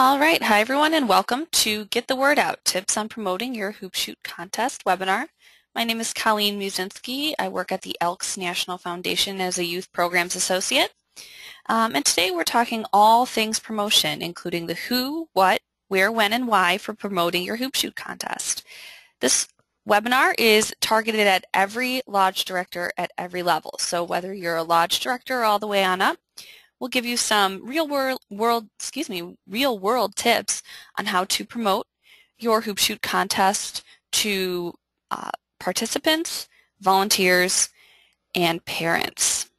All right, hi everyone and welcome to Get the Word Out, Tips on Promoting Your Hoop Shoot Contest webinar. My name is Colleen Musinski. I work at the Elks National Foundation as a Youth Programs Associate. And today we're talking all things promotion, including the who, what, where, when, and why for promoting your hoop shoot contest. This webinar is targeted at every lodge director at every level. So whether you're a lodge director all the way on up, we'll give you some real world tips on how to promote your hoop shoot contest to participants, volunteers, and parents.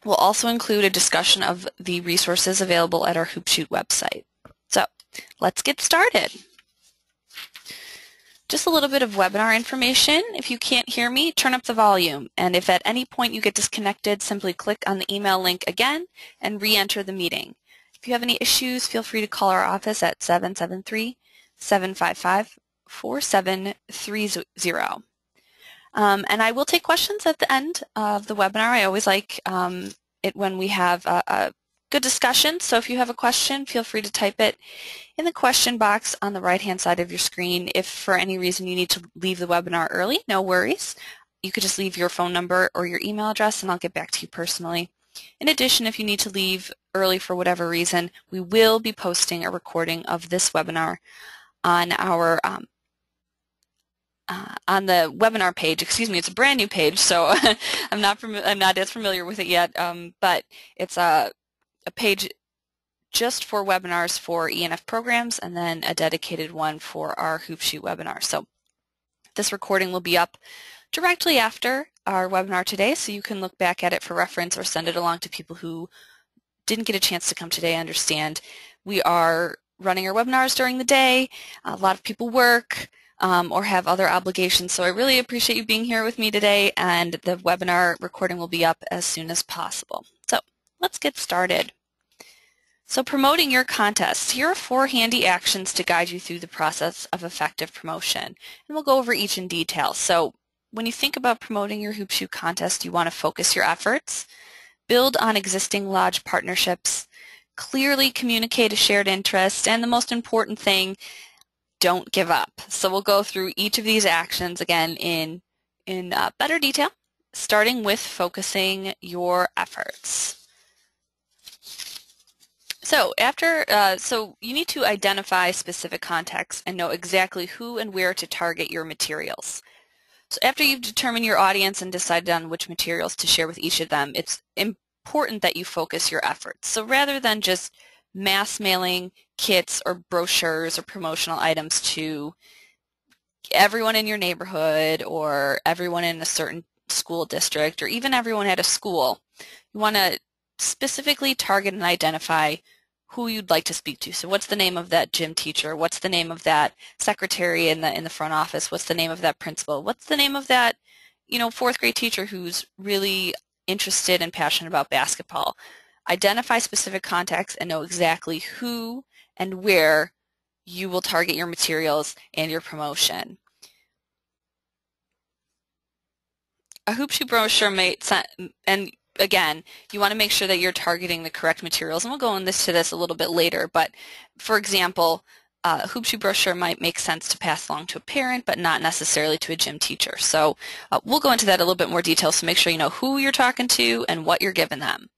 We'll also include a discussion of the resources available at our hoop shoot website. So let's get started. Just a little bit of webinar information. If you can't hear me, turn up the volume. And if at any point you get disconnected, simply click on the email link again and re-enter the meeting. If you have any issues, feel free to call our office at 773-755-4730. And I will take questions at the end of the webinar. I always like it when we have a good discussion. So if you have a question, feel free to type it in the question box on the right-hand side of your screen. If for any reason you need to leave the webinar early, no worries. You could just leave your phone number or your email address and I'll get back to you personally. In addition, if you need to leave early for whatever reason, we will be posting a recording of this webinar on our on the webinar page. Excuse me, it's a brand new page, so I'm not as familiar with it yet, but it's a page just for webinars for ENF programs and then a dedicated one for our Hoop Shoot webinar. So this recording will be up directly after our webinar today, so you can look back at it for reference or send it along to people who didn't get a chance to come today. I understand we are running our webinars during the day. A lot of people work or have other obligations, so I really appreciate you being here with me today, and the webinar recording will be up as soon as possible. So let's get started. So promoting your contest. Here are 4 handy actions to guide you through the process of effective promotion. And we'll go over each in detail. So when you think about promoting your hoop shoot contest, you want to focus your efforts, build on existing lodge partnerships, clearly communicate a shared interest, and the most important thing, don't give up. So we'll go through each of these actions again in better detail, starting with focusing your efforts. So so you need to identify specific contexts and know exactly who and where to target your materials. So after you've determined your audience and decided on which materials to share with each of them, it's important that you focus your efforts. So rather than just mass mailing kits or brochures or promotional items to everyone in your neighborhood or everyone in a certain school district or even everyone at a school, you want to specifically target and identify who you'd like to speak to. So what's the name of that gym teacher? What's the name of that secretary in the front office? What's the name of that principal? What's the name of that, 4th grade teacher who's really interested and passionate about basketball? Identify specific contacts and know exactly who and where you will target your materials and your promotion. A hoop shoot brochure and again, you want to make sure that you're targeting the correct materials, and we'll go into this a little bit later, but for example, a hoop shoot brochure might make sense to pass along to a parent, but not necessarily to a gym teacher. So we'll go into that a little bit more detail, so make sure you know who you're talking to and what you're giving them.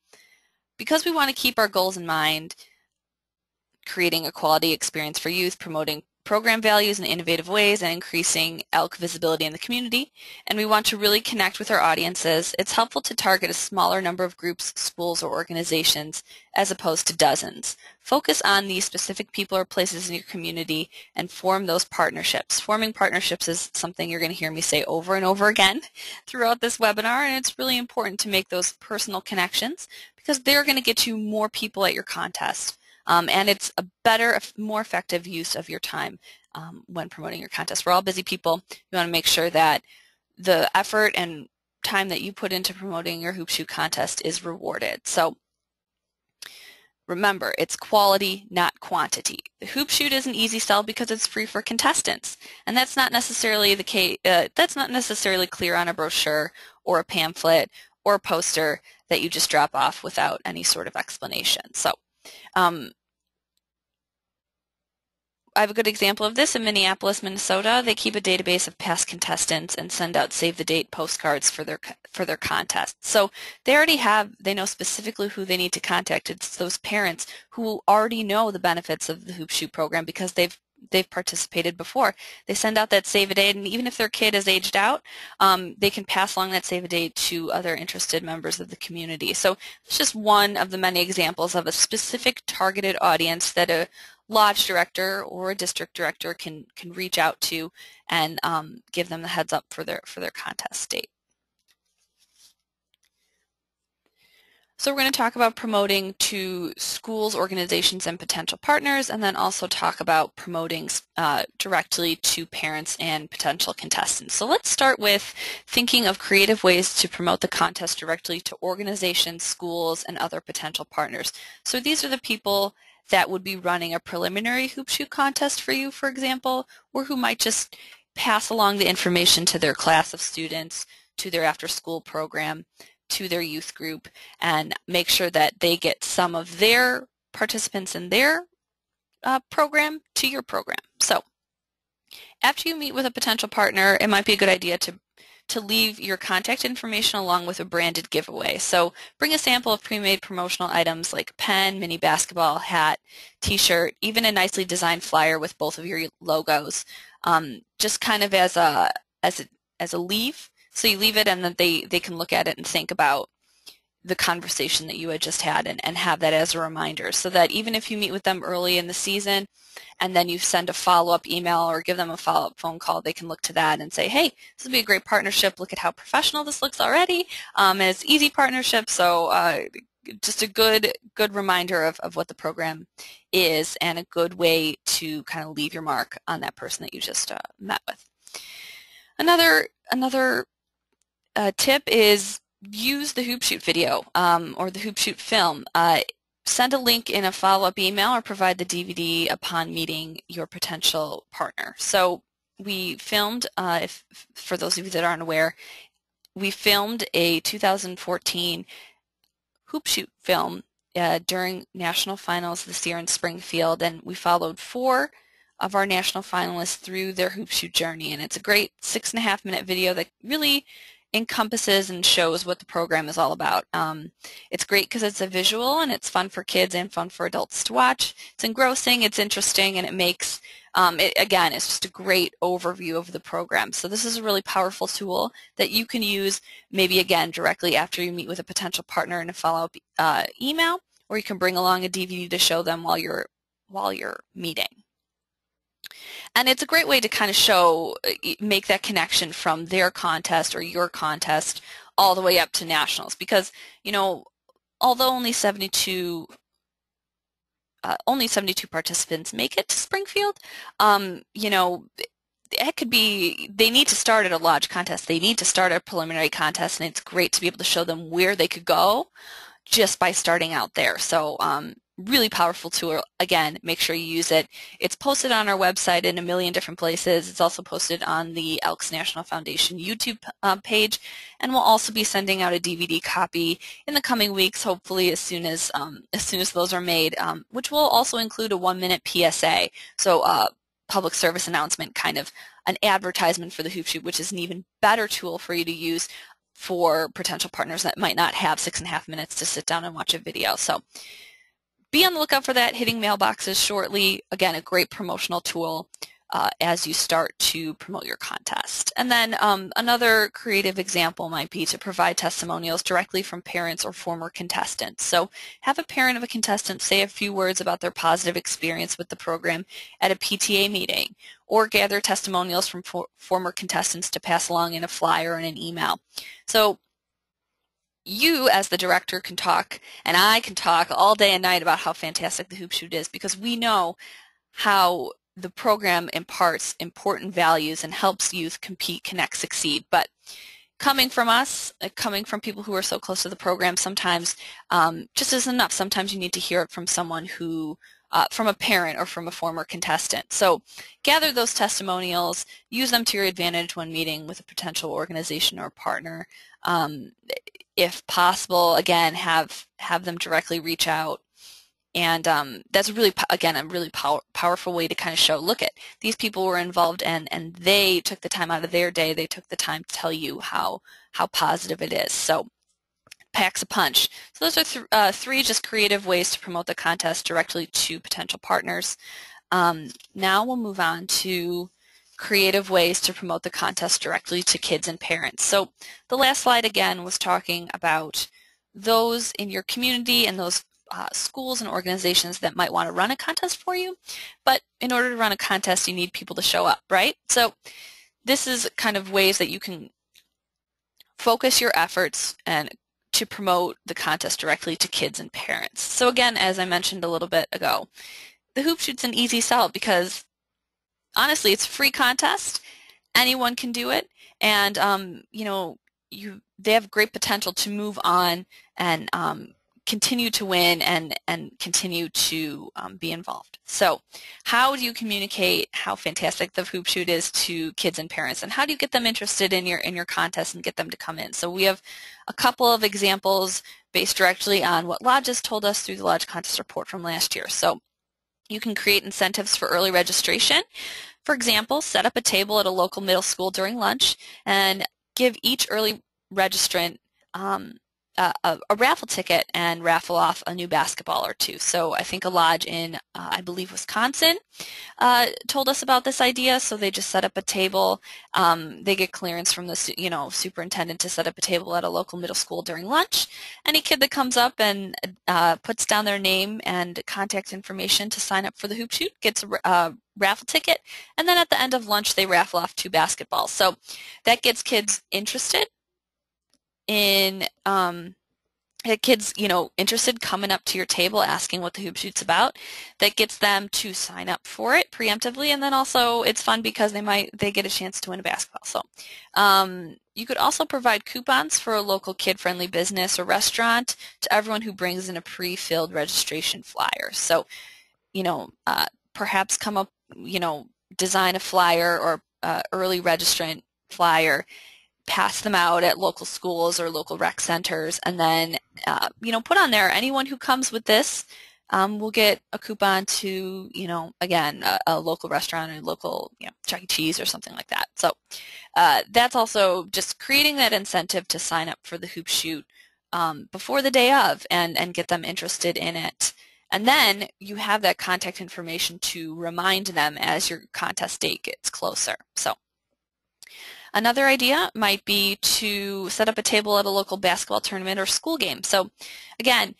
Because we want to keep our goals in mind, creating a quality experience for youth, promoting program values in innovative ways, and increasing elk visibility in the community, and we want to really connect with our audiences, it's helpful to target a smaller number of groups, schools, or organizations as opposed to dozens. Focus on the specific people or places in your community and form those partnerships. Forming partnerships is something you're going to hear me say over and over again throughout this webinar, and it's really important to make those personal connections because they're going to get you more people at your contest. And it's a better, more effective use of your time when promoting your contest. We're all busy people. You want to make sure that the effort and time that you put into promoting your hoop shoot contest is rewarded. So remember, it's quality, not quantity. The hoop shoot is an easy sell because it's free for contestants, and that's not necessarily the case. That's not necessarily clear on a brochure or a pamphlet or a poster that you just drop off without any sort of explanation. So I have a good example of this in Minneapolis, Minnesota. They keep a database of past contestants and send out save the date postcards for their contest. So they know specifically who they need to contact. It's those parents who already know the benefits of the Hoop Shoot program because they've participated before. They send out that save a date, and even if their kid is aged out, they can pass along that save a date to other interested members of the community. So it's just one of the many examples of a specific targeted audience that a lodge director or a district director can reach out to and give them the heads up for their contest date. So we're going to talk about promoting to schools, organizations, and potential partners, and then also talk about promoting directly to parents and potential contestants. So let's start with thinking of creative ways to promote the contest directly to organizations, schools, and other potential partners. So these are the people that would be running a preliminary hoop shoot contest for you, for example, or who might just pass along the information to their class of students, to their after-school program, to their youth group, and make sure that they get some of their participants in their program to your program. So after you meet with a potential partner, it might be a good idea to leave your contact information along with a branded giveaway. So bring a sample of pre-made promotional items like a pen, mini basketball, hat, t-shirt, even a nicely designed flyer with both of your logos, just kind of as a leave. So you leave it and then they can look at it and think about the conversation that you had just had and have that as a reminder, so that even if you meet with them early in the season and then you send a follow-up email or give them a follow-up phone call, they can look to that and say, hey, this would be a great partnership. Look at how professional this looks already. And it's easy partnership, so just a good reminder of what the program is and a good way to kind of leave your mark on that person that you just met with. Another tip is use the Hoop Shoot video or the Hoop Shoot film. Send a link in a follow-up email or provide the DVD upon meeting your potential partner. So we filmed, for those of you that aren't aware, we filmed a 2014 Hoop Shoot film during national finals this year in Springfield, and we followed 4 of our national finalists through their Hoop Shoot journey, and it's a great 6.5-minute video that really encompasses and shows what the program is all about. It's great because it's a visual and it's fun for kids and fun for adults to watch. It's engrossing, it's interesting, and it makes, again, it's just a great overview of the program. So this is a really powerful tool that you can use maybe, again, directly after you meet with a potential partner in a follow-up email, or you can bring along a DVD to show them while you're meeting. And it's a great way to kind of make that connection from their contest or your contest all the way up to nationals, because, you know, although only 72 participants make it to Springfield, you know, it could be they need to start at a lodge contest, they need to start at a preliminary contest, and it's great to be able to show them where they could go just by starting out there. So really powerful tool. Again, make sure you use it. It's posted on our website in a million different places. It's also posted on the Elks National Foundation YouTube page, and we'll also be sending out a DVD copy in the coming weeks, hopefully as soon as those are made, which will also include a 1-minute PSA. So public service announcement, kind of an advertisement for the Hoop Shoot, which is an even better tool for you to use for potential partners that might not have 6.5 minutes to sit down and watch a video. So be on the lookout for that, hitting mailboxes shortly. Again, a great promotional tool as you start to promote your contest. And then another creative example might be to provide testimonials directly from parents or former contestants. So have a parent of a contestant say a few words about their positive experience with the program at a PTA meeting, or gather testimonials from former contestants to pass along in a flyer and an email. So you, as the director, can talk, and I can talk all day and night about how fantastic the Hoop Shoot is, because we know how the program imparts important values and helps youth compete, connect, succeed. But coming from us, coming from people who are so close to the program, sometimes just isn't enough. Sometimes you need to hear it from someone who, from a parent or from a former contestant. So gather those testimonials, use them to your advantage when meeting with a potential organization or partner. If possible, again, have them directly reach out And that's really, again, a really powerful way to kind of show, look at, these people were involved and they took the time out of their day, they took the time to tell you how positive it is. So packs a punch. So those are three just creative ways to promote the contest directly to potential partners. Now we'll move on to creative ways to promote the contest directly to kids and parents. So the last slide again was talking about those in your community and those schools and organizations that might want to run a contest for you. But in order to run a contest, you need people to show up, right? So this is kind of ways that you can focus your efforts and to promote the contest directly to kids and parents. So again, as I mentioned a little bit ago, the Hoop Shoot's an easy sell because honestly, it's a free contest. Anyone can do it, and you know, they have great potential to move on and continue to win and continue to be involved. So how do you communicate how fantastic the Hoop Shoot is to kids and parents, and how do you get them interested in your contest and get them to come in? So we have a couple of examples based directly on what Lodges told us through the Lodge Contest Report from last year. So you can create incentives for early registration. For example, set up a table at a local middle school during lunch and give each early registrant a raffle ticket and raffle off a new basketball or two. So I think a lodge in, I believe, Wisconsin told us about this idea. So they just set up a table. They get clearance from the superintendent to set up a table at a local middle school during lunch. Any kid that comes up and puts down their name and contact information to sign up for the Hoop Shoot gets a raffle ticket. And then at the end of lunch, they raffle off 2 basketballs. So that gets kids interested in kids, interested coming up to your table asking what the Hoop Shoot's about. That gets them to sign up for it preemptively, and then also it's fun because they get a chance to win a basketball. So you could also provide coupons for a local kid-friendly business or restaurant to everyone who brings in a pre-filled registration flyer. So perhaps come up, design a flyer or early registrant flyer, pass them out at local schools or local rec centers, and then put on there, anyone who comes with this will get a coupon to again a local restaurant or local Chuck E. Cheese or something like that. So that's also just creating that incentive to sign up for the Hoop Shoot before the day of and get them interested in it. And then you have that contact information to remind them as your contest date gets closer. So another idea might be to set up a table at a local basketball tournament or school game. So again,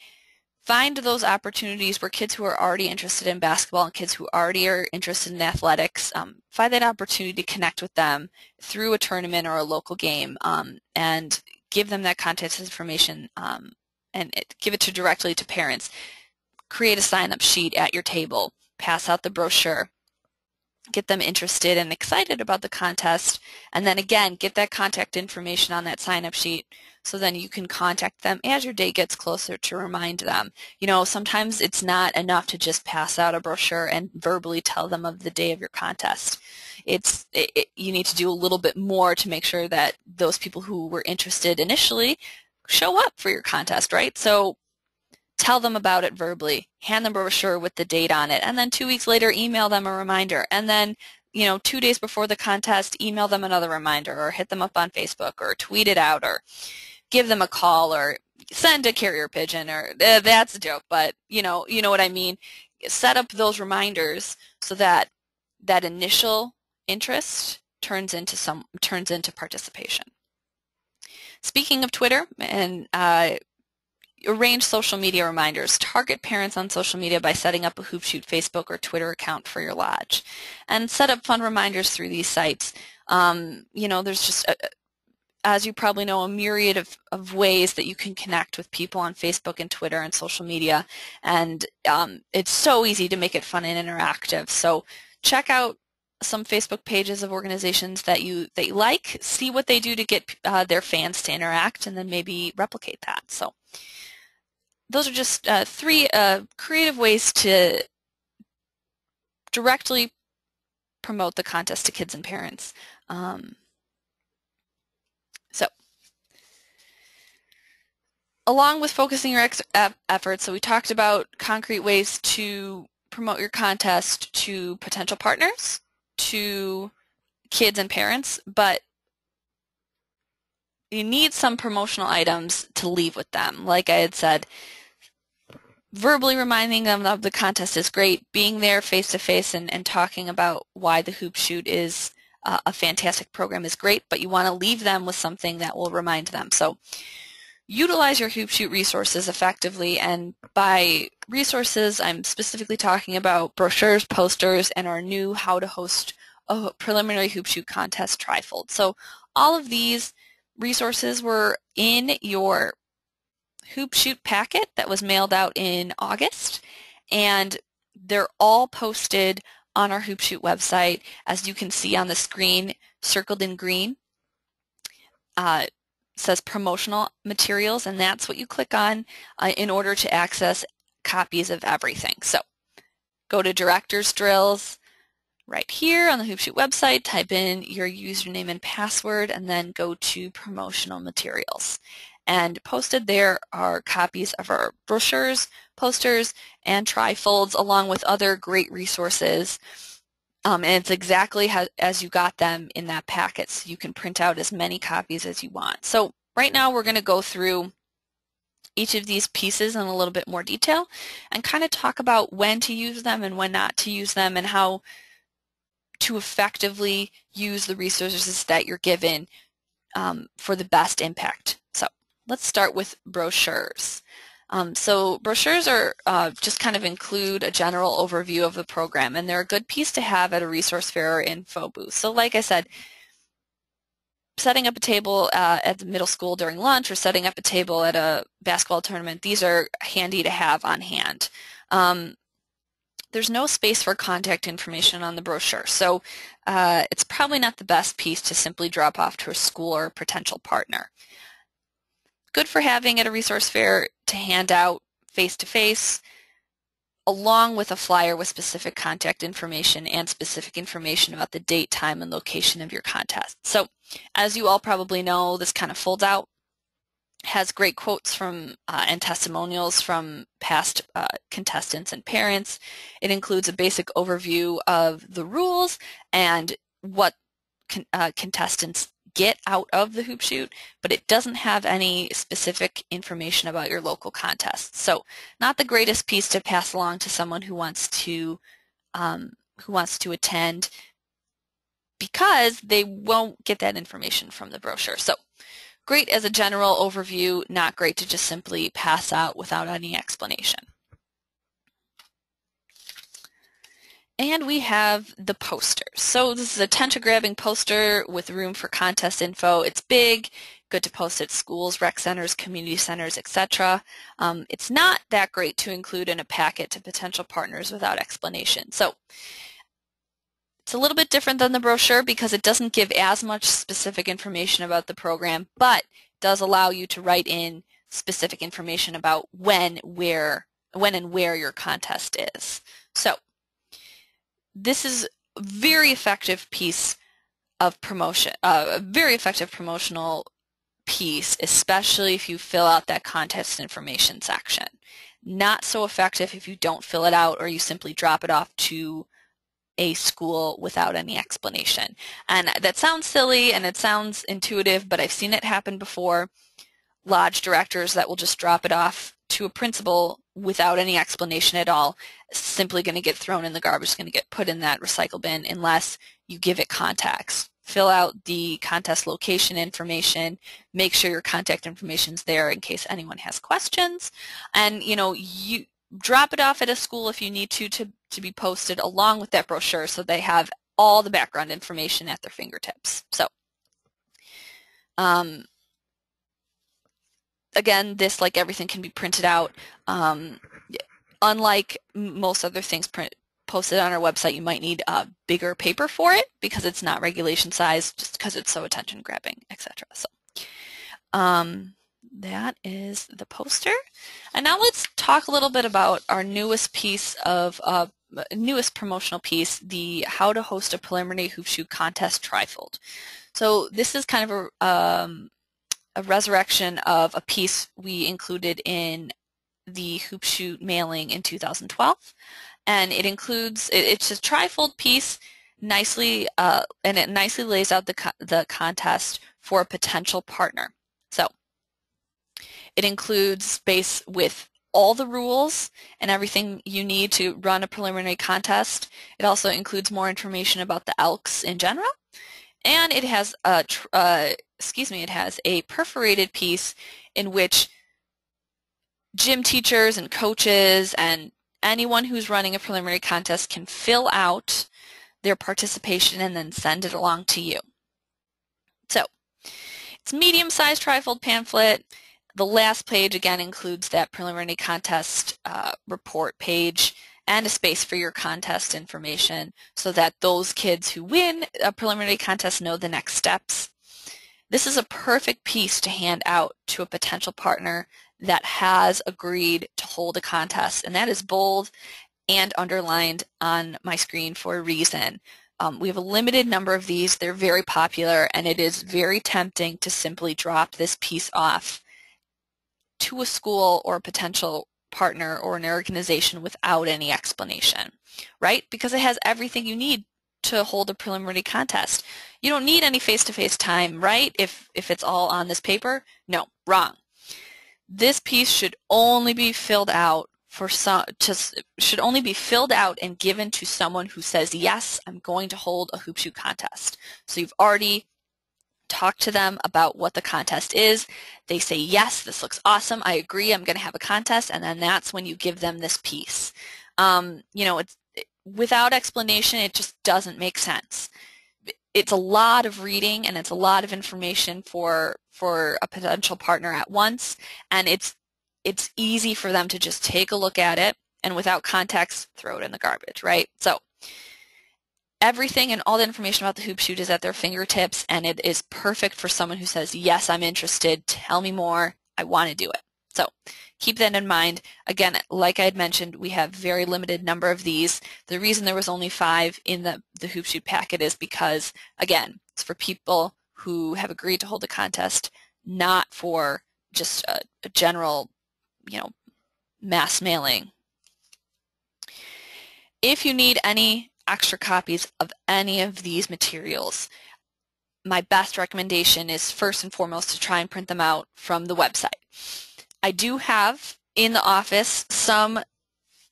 find those opportunities where kids who are already interested in basketball and kids who already are interested in athletics, find that opportunity to connect with them through a tournament or a local game, and give them that contact information and give it directly to parents. Create a sign-up sheet at your table, pass out the brochure, get them interested and excited about the contest, and then again, get that contact information on that sign-up sheet so then you can contact them as your date gets closer to remind them. Sometimes it's not enough to just pass out a brochure and verbally tell them of the day of your contest. You need to do a little bit more to make sure that those people who were interested initially show up for your contest, right? So tell them about it verbally, hand them a brochure with the date on it, and then 2 weeks later email them a reminder, and then 2 days before the contest email them another reminder, or hit them up on Facebook, or tweet it out, or give them a call, or send a carrier pigeon, or that's a joke, but you know what I mean. Set up those reminders so that that initial interest turns into participation. Speaking of Twitter, and arrange social media reminders. Target parents on social media by setting up a Hoop Shoot Facebook or Twitter account for your lodge. And set up fun reminders through these sites. There's just, as you probably know, a myriad of ways that you can connect with people on Facebook and Twitter and social media. And it's so easy to make it fun and interactive. So check out some Facebook pages of organizations that you like, see what they do to get their fans to interact, and then maybe replicate that. So those are just 3 creative ways to directly promote the contest to kids and parents. So along with focusing your efforts, so we talked about concrete ways to promote your contest to potential partners, to kids and parents, but you need some promotional items to leave with them. Like I had said, verbally reminding them of the contest is great. Being there face-to-face and talking about why the Hoop Shoot is a fantastic program is great, but you want to leave them with something that will remind them. So utilize your Hoop Shoot resources effectively, and by resources, I'm specifically talking about brochures, posters, and our new How to Host a Preliminary Hoop Shoot Contest trifold. So all of these resources were in your Hoop Shoot packet that was mailed out in August, and they're all posted on our Hoop Shoot website. As you can see on the screen, circled in green, says promotional materials, and that's what you click on in order to access copies of everything. So go to Director's Drills right here on the Hoop Shoot website, type in your username and password, and then go to promotional materials. And posted there are copies of our brochures, posters, and trifolds, along with other great resources. And it's exactly as you got them in that packet, so you can print out as many copies as you want. So right now we're going to go through each of these pieces in a little bit more detail and kind of talk about when to use them and when not to use them, and how to effectively use the resources that you're given for the best impact. So let's start with brochures. So brochures are just kind of include a general overview of the program, and they're a good piece to have at a resource fair or info booth. So like I said, setting up a table at the middle school during lunch, or setting up a table at a basketball tournament, these are handy to have on hand. There's no space for contact information on the brochure, so it's probably not the best piece to simply drop off to a school or a potential partner. Good for having at a resource fair to hand out face-to-face, along with a flyer with specific contact information and specific information about the date, time, and location of your contest. So as you all probably know, this kind of folds out, has great quotes from and testimonials from past contestants and parents. It includes a basic overview of the rules and what contestants get out of the Hoop Shoot, but it doesn't have any specific information about your local contest. So not the greatest piece to pass along to someone who wants to attend, because they won't get that information from the brochure. So great as a general overview, not great to just simply pass out without any explanation. And we have the posters. So this is a attention-grabbing poster with room for contest info. It's big, good to post at schools, rec centers, community centers, etc. It's not that great to include in a packet to potential partners without explanation. So it's a little bit different than the brochure because it doesn't give as much specific information about the program, but does allow you to write in specific information about when and where your contest is. So this is a very effective piece of promotion, a very effective promotional piece, especially if you fill out that contest information section. Not so effective if you don't fill it out or you simply drop it off to a school without any explanation. And that sounds silly and it sounds intuitive, but I've seen it happen before. Lodge directors that will just drop it off to a principal without any explanation at all, simply going to get thrown in the garbage, going to get put in that recycle bin unless you give it context. Fill out the contest location information, make sure your contact information is there in case anyone has questions, and you drop it off at a school if you need to be posted along with that brochure so they have all the background information at their fingertips. So again, this, like everything, can be printed out. Unlike most other things posted on our website, you might need bigger paper for it because it's not regulation size, just because it's so attention grabbing, etc. So that is the poster. And now let's talk a little bit about our newest piece of newest promotional piece, the How to Host a Preliminary Hoop Shoot Contest trifold. So this is kind of a resurrection of a piece we included in the Hoop Shoot mailing in 2012, and it includes, it's a trifold piece, nicely, and it nicely lays out the contest for a potential partner. So it includes space with all the rules and everything you need to run a preliminary contest. It also includes more information about the Elks in general, and it has it has a perforated piece in which gym teachers and coaches and anyone who's running a preliminary contest can fill out their participation and then send it along to you. So it's a medium-sized trifold pamphlet. The last page again includes that preliminary contest report page and a space for your contest information so that those kids who win a preliminary contest know the next steps. This is a perfect piece to hand out to a potential partner that has agreed to hold a contest, and that is bold and underlined on my screen for a reason. We have a limited number of these. They're very popular, and it is very tempting to simply drop this piece off to a school or a potential partner or an organization without any explanation, right? Because it has everything you need to hold a preliminary contest. You don't need any face-to-face time, right? If it's all on this paper? No, wrong. This piece should only be filled out should only be filled out and given to someone who says, yes, I'm going to hold a hoop shoot contest. So you've already talked to them about what the contest is. They say, yes, this looks awesome. I agree. I'm going to have a contest. And then that's when you give them this piece. Without explanation, it just doesn't make sense. It's a lot of reading and it's a lot of information for a potential partner at once, and it's easy for them to just take a look at it and without context throw it in the garbage, right? So everything and all the information about the hoop shoot is at their fingertips, and it is perfect for someone who says, yes, I'm interested, tell me more, I want to do it. So keep that in mind. Again, like I had mentioned, we have very limited number of these. The reason there was only 5 in the hoop shoot packet is because, again, it's for people who have agreed to hold a contest, not for just a general, mass mailing. If you need any extra copies of any of these materials, my best recommendation is first and foremost to try and print them out from the website. I do have in the office some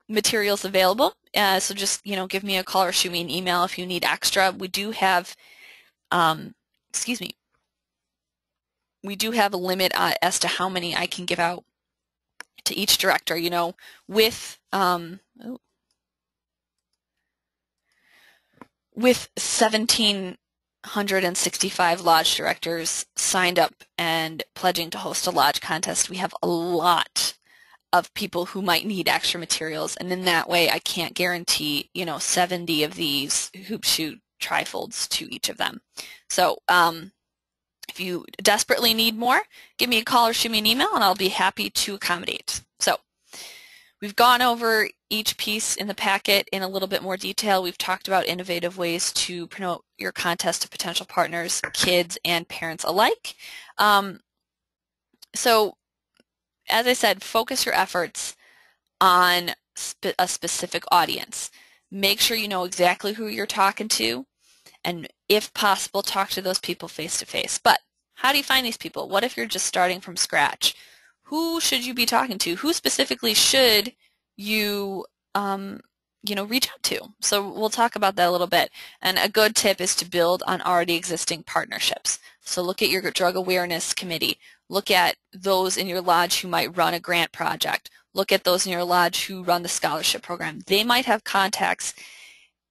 materials available, so just give me a call or shoot me an email if you need extra. We do have, we do have a limit as to how many I can give out to each director. With 1,765 lodge directors signed up and pledging to host a lodge contest, we have a lot of people who might need extra materials, and in that way I can't guarantee 70 of these hoop shoot trifolds to each of them. So if you desperately need more, give me a call or shoot me an email and I'll be happy to accommodate. So we've gone over each piece in the packet in a little bit more detail. We've talked about innovative ways to promote your contest to potential partners, kids, and parents alike. So as I said, focus your efforts on a specific audience. Make sure you know exactly who you're talking to, and if possible, talk to those people face to face. But how do you find these people? What if you're just starting from scratch? Who should you be talking to? Who specifically should you reach out to? So we'll talk about that a little bit. And a good tip is to build on already existing partnerships. So look at your drug awareness committee. Look at those in your lodge who might run a grant project. Look at those in your lodge who run the scholarship program. They might have contacts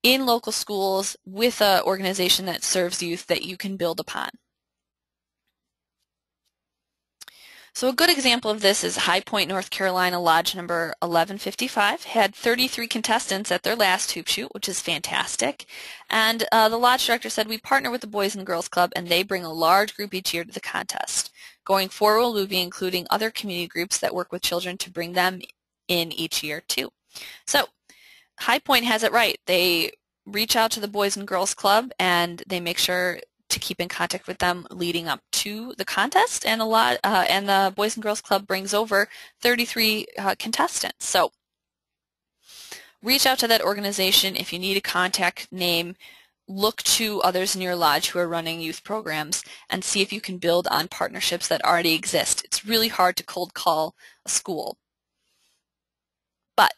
in local schools with an organization that serves youth that you can build upon. So a good example of this is High Point, North Carolina, lodge number 1155 had 33 contestants at their last hoop shoot, which is fantastic. And the lodge director said, we partner with the Boys and Girls Club and they bring a large group each year to the contest. Going forward, we'll be including other community groups that work with children to bring them in each year too. So High Point has it right. They reach out to the Boys and Girls Club and they make sure to keep in contact with them leading up to the contest, and and the Boys and Girls Club brings over 33 contestants. So reach out to that organization if you need a contact name. Look to others in your lodge who are running youth programs and see if you can build on partnerships that already exist. It's really hard to cold call a school, but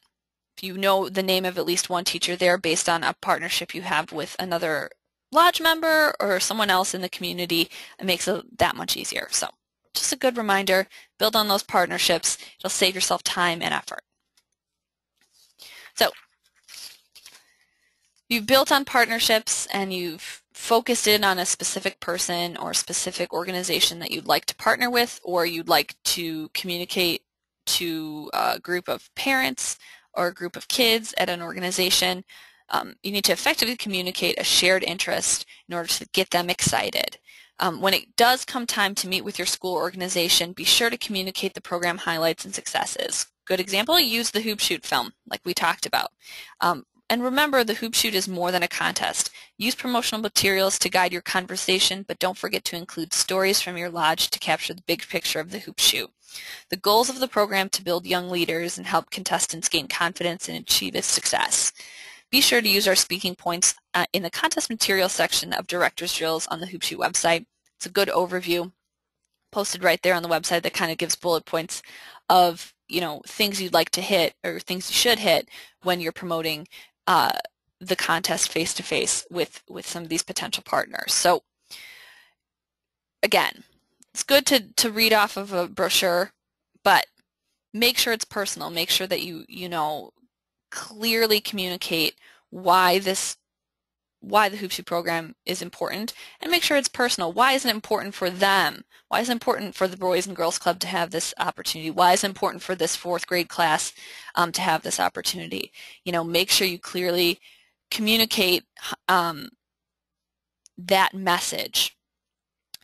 if you know the name of at least one teacher there based on a partnership you have with another lodge member or someone else in the community, it makes it that much easier. So just a good reminder, build on those partnerships. It'll save yourself time and effort. So you've built on partnerships and you've focused in on a specific person or specific organization that you'd like to partner with, or you'd like to communicate to a group of parents or a group of kids at an organization. You need to effectively communicate a shared interest in order to get them excited. When it does come time to meet with your school organization, be sure to communicate the program highlights and successes. Good example, use the Hoop Shoot film like we talked about. And remember, the Hoop Shoot is more than a contest. Use promotional materials to guide your conversation, but don't forget to include stories from your lodge to capture the big picture of the Hoop Shoot. The goals of the program to build young leaders and help contestants gain confidence and achieve its success. Be sure to use our speaking points in the contest material section of Director's Drills on the Hoop Shoot website. It's a good overview posted right there on the website that kind of gives bullet points of, things you'd like to hit or things you should hit when you're promoting the contest face-to-face with some of these potential partners. So again, it's good to read off of a brochure, but make sure it's personal. Make sure that you clearly communicate why the Hoop Shoot program is important, and make sure it's personal. Why is it important for them? Why is it important for the Boys and Girls Club to have this opportunity? Why is it important for this 4th grade class to have this opportunity? Make sure you clearly communicate that message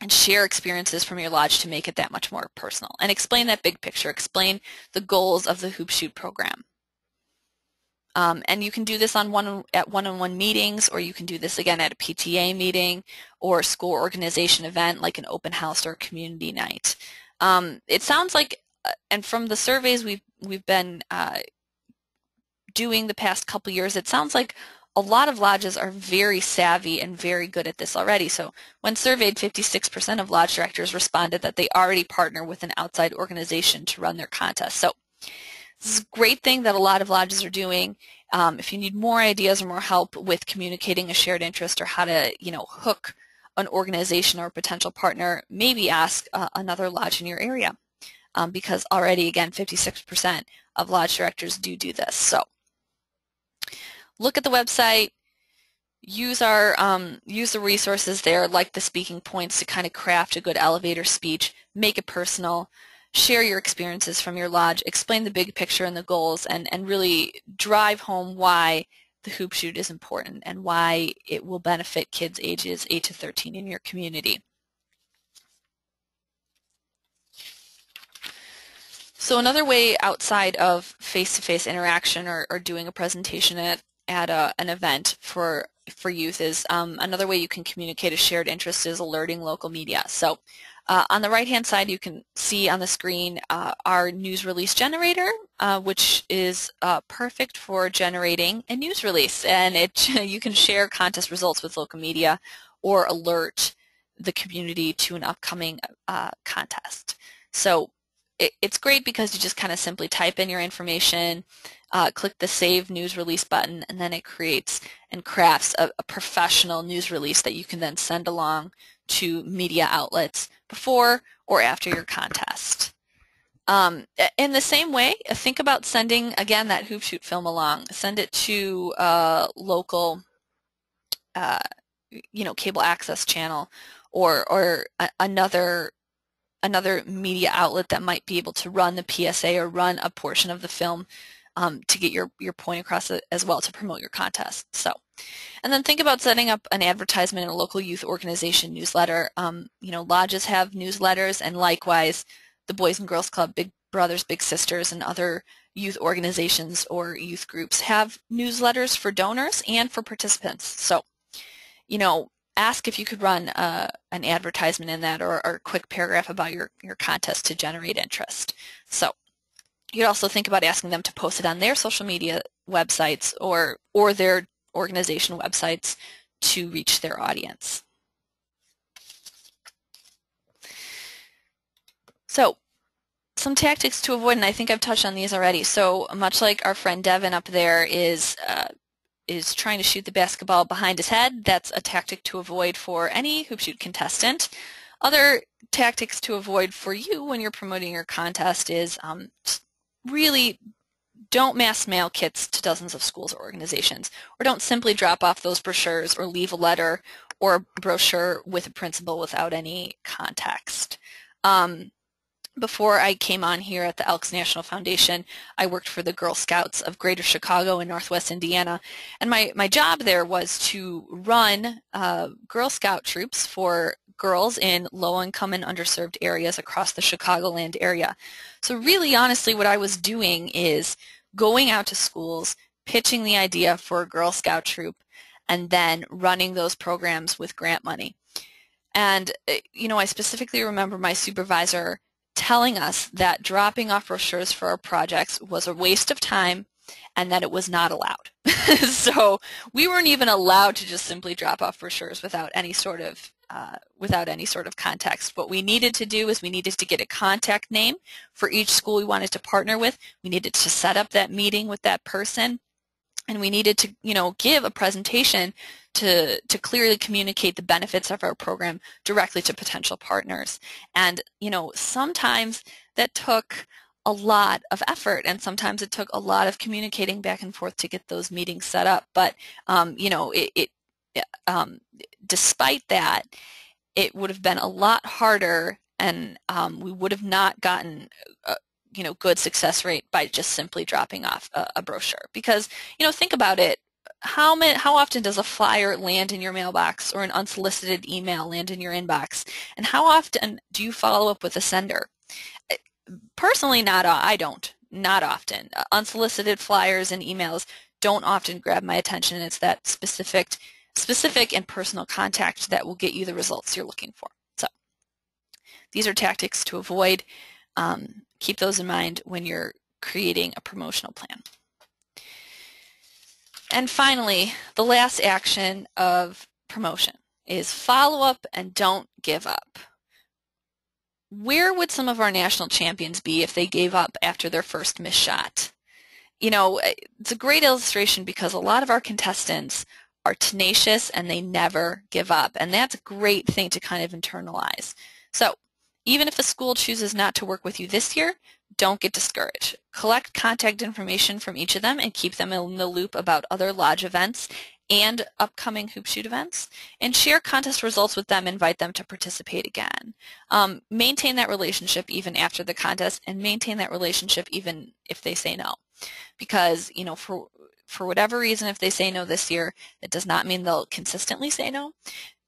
and share experiences from your lodge to make it that much more personal. And explain that big picture. Explain the goals of the Hoop Shoot program. And you can do this at one-on-one meetings, or you can do this again at a PTA meeting or a school organization event like an open house or community night. It sounds like, and from the surveys we've been doing the past couple years, it sounds like a lot of lodges are very savvy and very good at this already. So when surveyed, 56% of lodge directors responded that they already partner with an outside organization to run their contests. So this is a great thing that a lot of lodges are doing. If you need more ideas or more help with communicating a shared interest or how to, hook an organization or a potential partner, maybe ask another lodge in your area, because already, again, 56% of lodge directors do this. So look at the website, use the resources there, like the speaking points, to kind of craft a good elevator speech, make it personal. Share your experiences from your lodge, explain the big picture and the goals, and really drive home why the Hoop Shoot is important and why it will benefit kids ages 8 to 13 in your community. So another way outside of face-to-face interaction or doing a presentation at an event for youth is another way you can communicate a shared interest is alerting local media. So on the right-hand side, you can see on the screen our news release generator, which is perfect for generating a news release. And you can share contest results with local media or alert the community to an upcoming contest. So it's great because you just kind of simply type in your information, click the Save News Release button, and then it creates and crafts a professional news release that you can then send along to media outlets before or after your contest. In the same way, think about sending, again, that Hoop Shoot film along. Send it to a local cable access channel or another media outlet that might be able to run the PSA or run a portion of the film to get your point across as well to promote your contest. So, and then think about setting up an advertisement in a local youth organization newsletter. Lodges have newsletters, and likewise, the Boys and Girls Club, Big Brothers, Big Sisters, and other youth organizations or youth groups have newsletters for donors and for participants. So, ask if you could run an advertisement in that, or a quick paragraph about your contest to generate interest. So you'd also think about asking them to post it on their social media websites or their organization websites to reach their audience. So some tactics to avoid, and I think I've touched on these already. So much like our friend Devin up there is trying to shoot the basketball behind his head, that's a tactic to avoid for any hoop shoot contestant. Other tactics to avoid for you when you're promoting your contest is really don't mass mail kits to dozens of schools or organizations, or don't simply drop off those brochures or leave a letter or a brochure with a principal without any context. Before I came on here at the Elks National Foundation, I worked for the Girl Scouts of Greater Chicago and Northwest Indiana, and my job there was to run Girl Scout troops for girls in low-income and underserved areas across the Chicagoland area. So really, honestly, what I was doing is going out to schools, pitching the idea for a Girl Scout troop, and then running those programs with grant money. And, you know, I specifically remember my supervisor telling us that dropping off brochures for our projects was a waste of time and that it was not allowed. So we weren't even allowed to just simply drop off brochures without any sort of context. What we needed to do is we needed to get a contact name for each school we wanted to partner with. We needed to set up that meeting with that person, and we needed to, you know, give a presentation to clearly communicate the benefits of our program directly to potential partners. And, you know, sometimes that took a lot of effort, and sometimes it took a lot of communicating back and forth to get those meetings set up. But, you know, despite that, it would have been a lot harder, and we would have not gotten you know, good success rate by just simply dropping off a brochure. Because, you know, think about it. How often does a flyer land in your mailbox or an unsolicited email land in your inbox? And how often do you follow up with the sender? Personally, I don't. Not often. Unsolicited flyers and emails don't often grab my attention, and it's that specific and personal contact that will get you the results you're looking for. So these are tactics to avoid. Keep those in mind when you're creating a promotional plan. And finally, the last action of promotion is follow up and don't give up. Where would some of our national champions be if they gave up after their first missed shot? You know, it's a great illustration because a lot of our contestants are tenacious and they never give up, and that's a great thing to kind of internalize. So even if a school chooses not to work with you this year, don't get discouraged. Collect contact information from each of them and keep them in the loop about other lodge events and upcoming hoop shoot events, and share contest results with them. Invite them to participate again. Maintain that relationship even after the contest, and maintain that relationship even if they say no. Because, you know, for whatever reason, if they say no this year, it does not mean they'll consistently say no.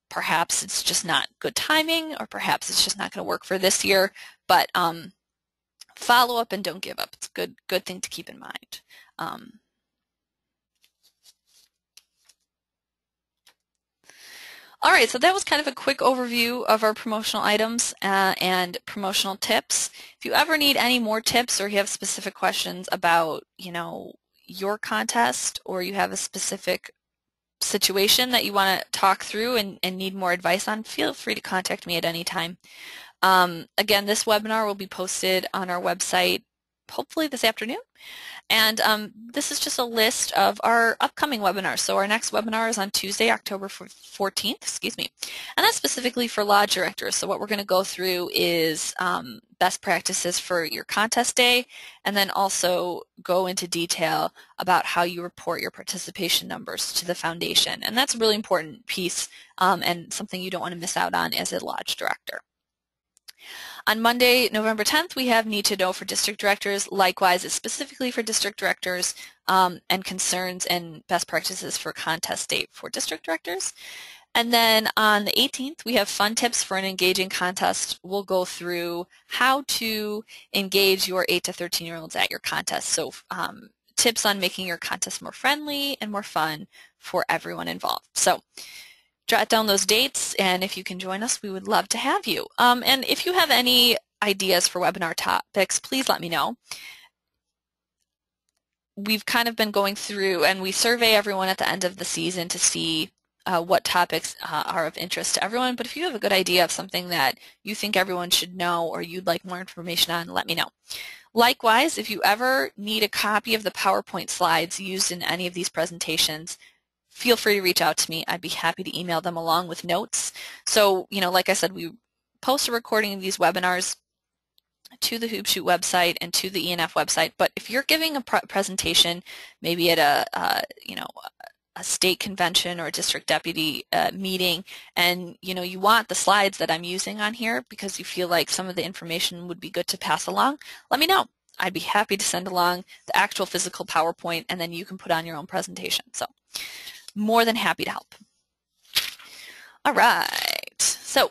Perhaps it's just not good timing, or perhaps it's just not going to work for this year. But follow up and don't give up. It's a good thing to keep in mind. All right, so that was kind of a quick overview of our promotional items and promotional tips. If you ever need any more tips, or you have specific questions about, you know, your contest, or you have a specific situation that you want to talk through and need more advice on, feel free to contact me at any time. Again, this webinar will be posted on our website hopefully this afternoon. And this is just a list of our upcoming webinars. So our next webinar is on Tuesday, October 14th, and that's specifically for lodge directors. So what we're going to go through is best practices for your contest day, and then also go into detail about how you report your participation numbers to the foundation. And that's a really important piece and something you don't want to miss out on as a lodge director. On Monday, November 10th, we have Need to Know for District Directors. Likewise, it's specifically for district directors and concerns and best practices for contest date for district directors. And then on the 18th, we have fun tips for an engaging contest. We'll go through how to engage your 8 to 13-year-olds at your contest. So tips on making your contest more friendly and more fun for everyone involved. So jot down those dates, and if you can join us, we would love to have you. And if you have any ideas for webinar topics, please let me know. We've kind of been going through, and we survey everyone at the end of the season to see what topics are of interest to everyone. But if you have a good idea of something that you think everyone should know or you'd like more information on, let me know. Likewise, if you ever need a copy of the PowerPoint slides used in any of these presentations, feel free to reach out to me. I'd be happy to email them along with notes. So, like I said, we post a recording of these webinars to the Hoopshoot website and to the ENF website. But if you're giving a presentation, maybe at a state convention or a district deputy meeting, and you want the slides that I'm using on here because you feel like some of the information would be good to pass along, let me know. I'd be happy to send along the actual physical PowerPoint, and then you can put on your own presentation. So more than happy to help. All right. So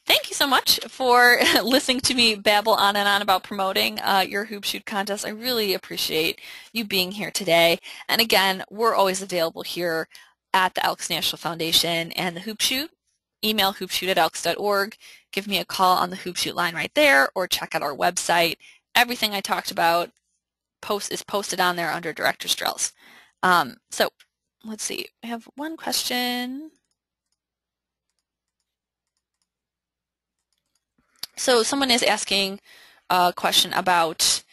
thank you so much for listening to me babble on and on about promoting your Hoopshoot contest. I really appreciate you being here today. And again, we're always available here at the Elks National Foundation and the Hoopshoot. Email hoopshoot@elks.org. Give me a call on the Hoopshoot line right there, or check out our website. Everything I talked about is posted on there under Director's Drills. So let's see. I have one question. So someone is asking a question about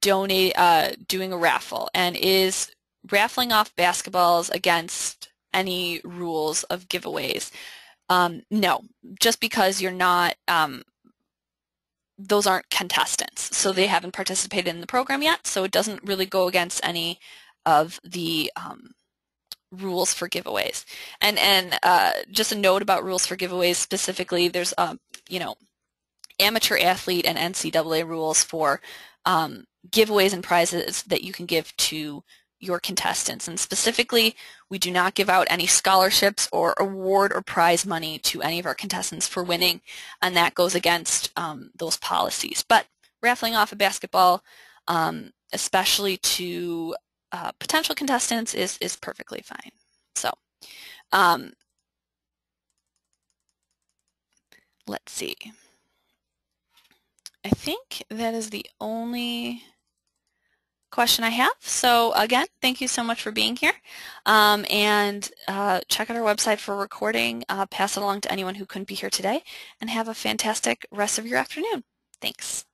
doing a raffle, and is raffling off basketballs against any rules of giveaways? No, just because you're not, those aren't contestants, so they haven't participated in the program yet, so it doesn't really go against any of the rules for giveaways. And just a note about rules for giveaways specifically, there's amateur athlete and NCAA rules for giveaways and prizes that you can give to your contestants. And specifically, we do not give out any scholarships or award or prize money to any of our contestants for winning, and that goes against those policies. But raffling off a basketball, especially to potential contestants, is perfectly fine. So let's see. I think that is the only question I have. So again, thank you so much for being here. And check out our website for a recording. Pass it along to anyone who couldn't be here today. And have a fantastic rest of your afternoon. Thanks.